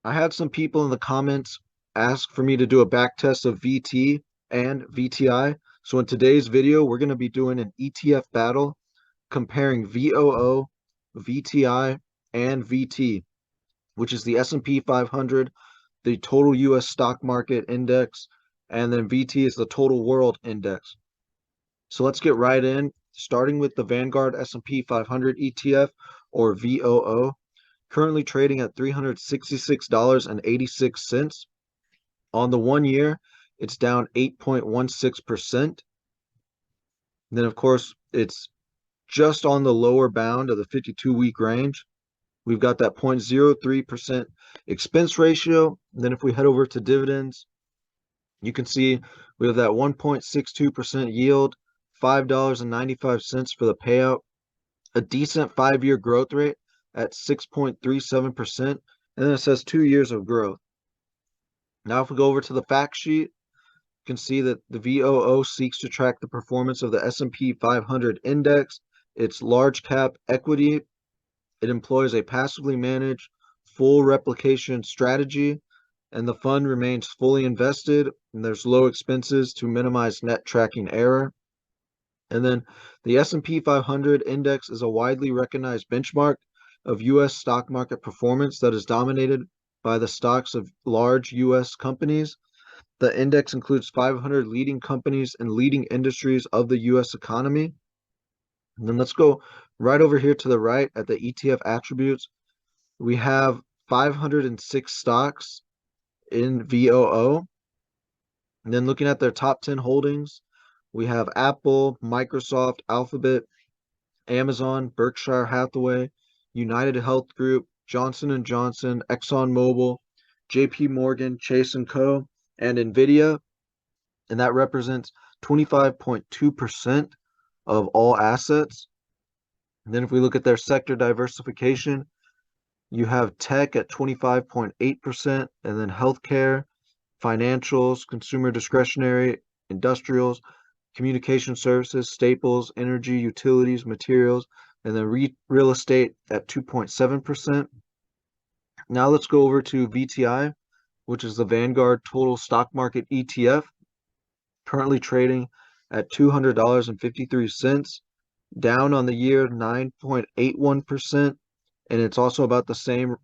I had some people in the comments ask for me to do a back test of VT and VTI. So in today's video, we're going to be doing an ETF battle comparing VOO, VTI, and VT, which is the S&P 500, the total US stock market index, and then VT is the total world index. So let's get right in, starting with the Vanguard S&P 500 ETF, or VOO, currently trading at $366.86. On the 1 year, it's down 8.16%. Then, of course, it's just on the lower bound of the 52-week range. We've got that 0.03% expense ratio. And then if we head over to dividends, you can see we have that 1.62% yield, $5.95 for the payout, a decent 5-year growth rate at 6.37%, and then it says 2 years of growth. Now, if we go over to the fact sheet, you can see that the VOO seeks to track the performance of the S&P 500 index. It's large cap equity. It employs a passively managed full replication strategy, and the fund remains fully invested, and there's low expenses to minimize net tracking error. And then the S&P 500 index is a widely recognized benchmark of U.S. stock market performance that is dominated by the stocks of large U.S. companies. The index includes 500 leading companies and leading industries of the U.S. economy. And then let's go right over here to the right at the ETF attributes. We have 506 stocks in VOO. And then looking at their top 10 holdings, we have Apple, Microsoft, Alphabet, Amazon, Berkshire Hathaway, United Health Group, Johnson & Johnson, ExxonMobil, JP Morgan, Chase & Co., and NVIDIA. And that represents 25.2% of all assets. And then if we look at their sector diversification, you have tech at 25.8%, and then healthcare, financials, consumer discretionary, industrials, communication services, staples, energy, utilities, materials, and then real estate at 2.7%. Now let's go over to VTI, which is the Vanguard Total Stock Market ETF, currently trading at $200.53, down on the year 9.81%, and it's also about the same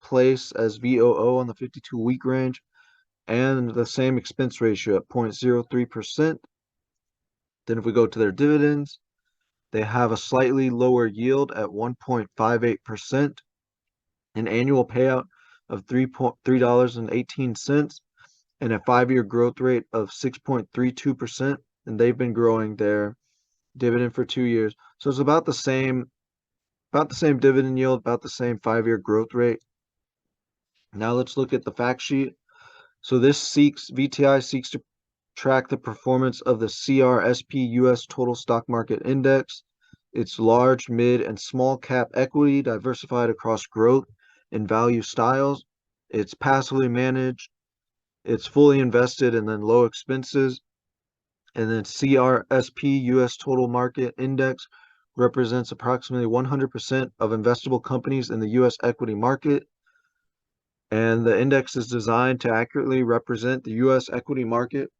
place as VOO on the 52-week range, and the same expense ratio at 0.03%. Then if we go to their dividends, they have a slightly lower yield at 1.58%, an annual payout of $3.18, and a 5-year growth rate of 6.32%. And they've been growing their dividend for 2 years. So it's about the same dividend yield, about the same 5-year growth rate. Now let's look at the fact sheet. So VTI seeks to track the performance of the CRSP US Total Stock Market Index. It's large, mid, and small cap equity diversified across growth and value styles. It's passively managed. It's fully invested, and then low expenses. And then CRSP US Total Market Index represents approximately 100% of investable companies in the US equity market. And the index is designed to accurately represent the US equity market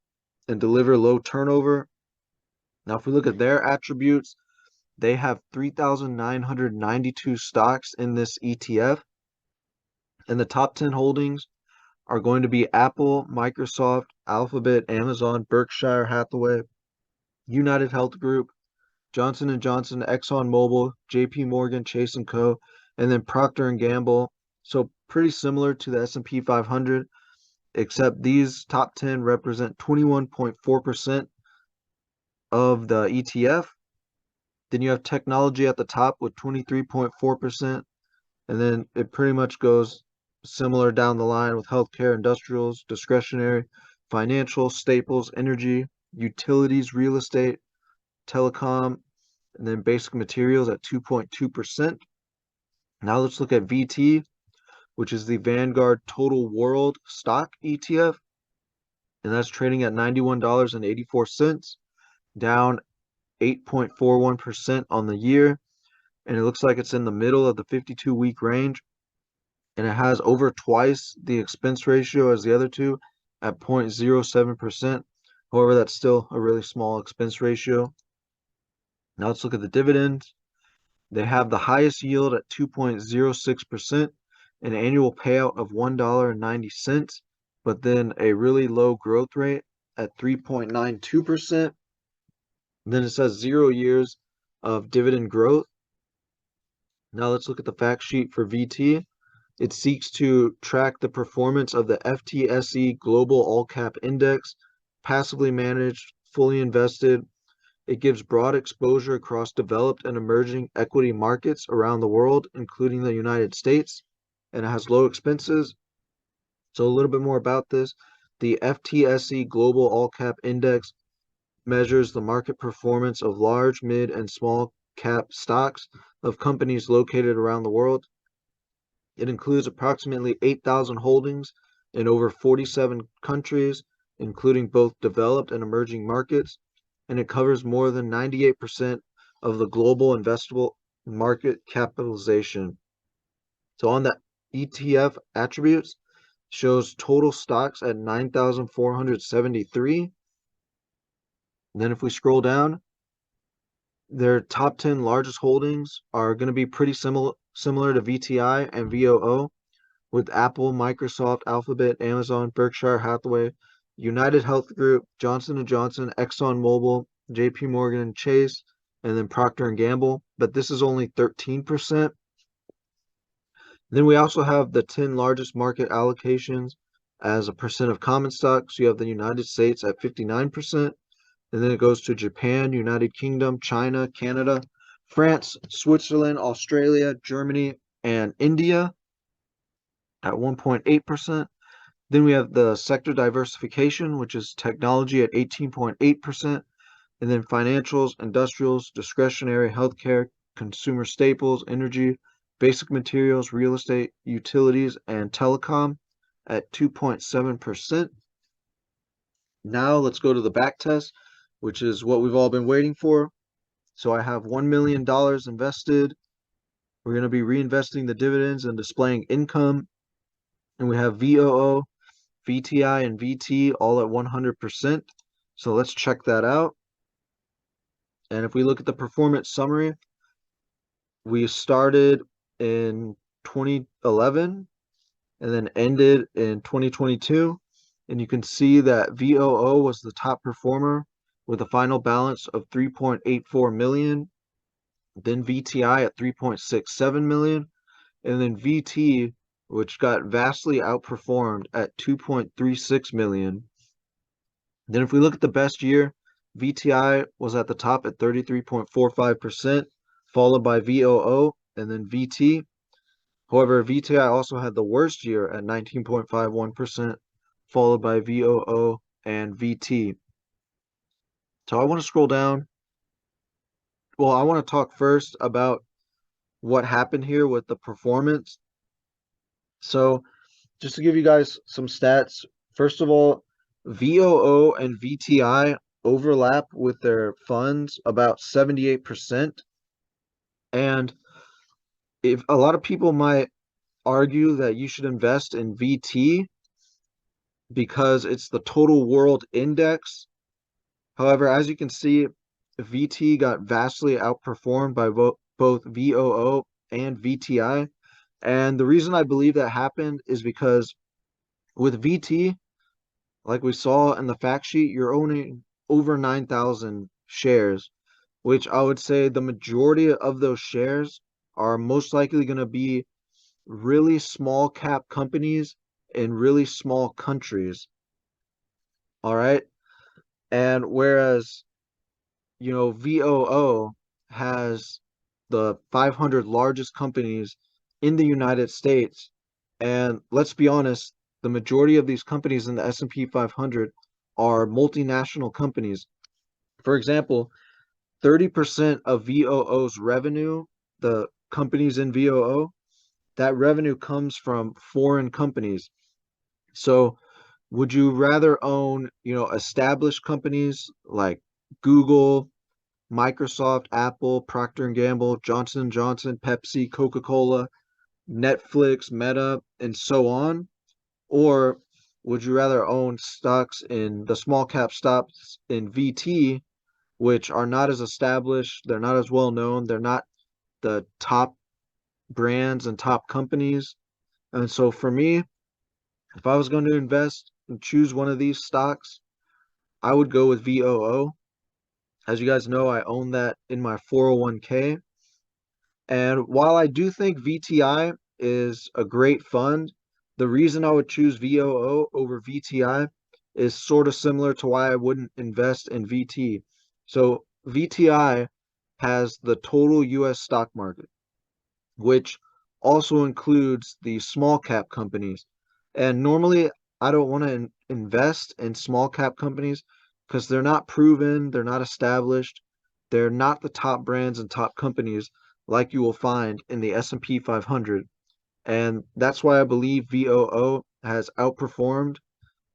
and deliver low turnover. Now, if we look at their attributes, they have 3,992 stocks in this ETF. And the top 10 holdings are going to be Apple, Microsoft, Alphabet, Amazon, Berkshire Hathaway, United Health Group, Johnson & Johnson, ExxonMobil, JP Morgan, Chase & Co., and then Procter & Gamble. So pretty similar to the S&P 500, except these top 10 represent 21.4% of the ETF. Then you have technology at the top with 23.4%, and then it pretty much goes similar down the line with healthcare, industrials, discretionary, financial, staples, energy, utilities, real estate, telecom, and then basic materials at 2.2%. Now let's look at VT, which is the Vanguard Total World Stock ETF, and that's trading at $91.84, down 8.41% on the year, and it looks like it's in the middle of the 52-week range. and it has over twice the expense ratio as the other two at 0.07%. However, that's still a really small expense ratio. Now let's look at the dividends. They have the highest yield at 2.06%, an annual payout of $1.90, but then a really low growth rate at 3.92%. Then it says 0 years of dividend growth. Now let's look at the fact sheet for VT. It seeks to track the performance of the FTSE Global All Cap Index, passively managed, fully invested. It gives broad exposure across developed and emerging equity markets around the world, including the United States, and it has low expenses. So a little bit more about this. The FTSE Global All Cap Index measures the market performance of large, mid, and small cap stocks of companies located around the world. It includes approximately 8,000 holdings in over 47 countries, including both developed and emerging markets, and it covers more than 98% of the global investable market capitalization. So on the ETF attributes, shows total stocks at 9,473. Then if we scroll down, their top 10 largest holdings are going to be pretty similar to VTI and VOO, with Apple, Microsoft, Alphabet, Amazon, Berkshire Hathaway, United Health Group, Johnson & Johnson, ExxonMobil, JP Morgan Chase, and then Procter & Gamble, but this is only 13%. Then we also have the 10 largest market allocations as a percent of common stock. So you have the United States at 59%, and then it goes to Japan, United Kingdom, China, Canada, France, Switzerland, Australia, Germany, and India at 1.8%. Then we have the sector diversification, which is technology at 18.8%, and then financials, industrials, discretionary, healthcare, consumer staples, energy, basic materials, real estate, utilities, and telecom at 2.7%. Now let's go to the back test, which is what we've all been waiting for. So I have $1 million invested. We're going to be reinvesting the dividends and displaying income. And we have VOO, VTI, and VT all at 100%. So let's check that out. And if we look at the performance summary, we started in 2011 and then ended in 2022. And you can see that VOO was the top performer with a final balance of 3.84 million, then VTI at 3.67 million, and then VT, which got vastly outperformed at 2.36 million. Then if we look at the best year, VTI was at the top at 33.45%, followed by VOO and then VT. However, VTI also had the worst year at 19.51%, followed by VOO and VT. So I want to scroll down. Well, I want to talk first about what happened here with the performance. So just to give you guys some stats, first of all, VOO and VTI overlap with their funds about 78%. And if a lot of people might argue that you should invest in VT because it's the total world index. However, as you can see, VT got vastly outperformed by both VOO and VTI. And the reason I believe that happened is because with VT, like we saw in the fact sheet, you're owning over 9,000 shares, which I would say the majority of those shares are most likely going to be really small cap companies in really small countries. All right. And whereas, VOO has the 500 largest companies in the United States. And let's be honest, the majority of these companies in the S&P 500 are multinational companies. For example, 30% of VOO's revenue, the companies in VOO, that revenue comes from foreign companies. So would you rather own, established companies like Google, Microsoft, Apple, Procter & Gamble, Johnson & Johnson, Pepsi, Coca-Cola, Netflix, Meta, and so on? Or would you rather own stocks in the small cap stocks in VT, which are not as established, they're not as well known, they're not the top brands and top companies? And so for me, if I was going to invest and choose one of these stocks, I would go with VOO. As you guys know, I own that in my 401k. And while I do think VTI is a great fund, the reason I would choose VOO over VTI is sort of similar to why I wouldn't invest in VT. So VTI has the total US stock market, which also includes the small cap companies. And normally, I don't want to invest in small cap companies because they're not proven, they're not established, they're not the top brands and top companies like you will find in the S&P 500. And that's why I believe VOO has outperformed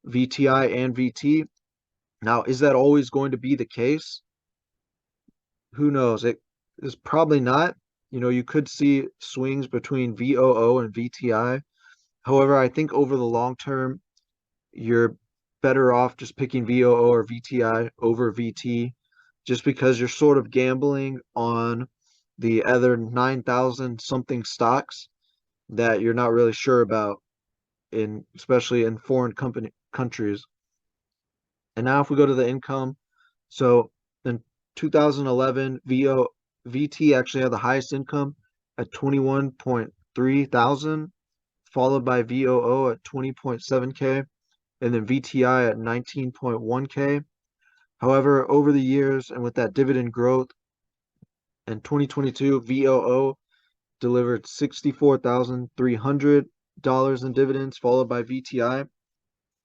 VTI and VT. Now, is that always going to be the case? Who knows? It is probably not. You know, you could see swings between VOO and VTI. However, I think over the long term, you're better off just picking VOO or VTI over VT just because you're sort of gambling on the other 9,000 something stocks that you're not really sure about in especially in foreign countries. And now if we go to the income, so in 2011, VT actually had the highest income at 21.3 thousand, followed by VOO at 20.7K, and then VTI at 19.1K. However, over the years and with that dividend growth in 2022, VOO delivered $64,300 in dividends, followed by VTI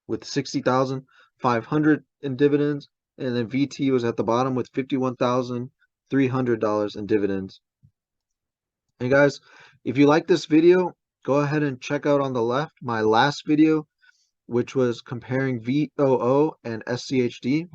with 60,500 in dividends, and then VT was at the bottom with $51,300 in dividends. And guys, if you like this video, go ahead and check out on the left my last video, which was comparing VOO and SCHD.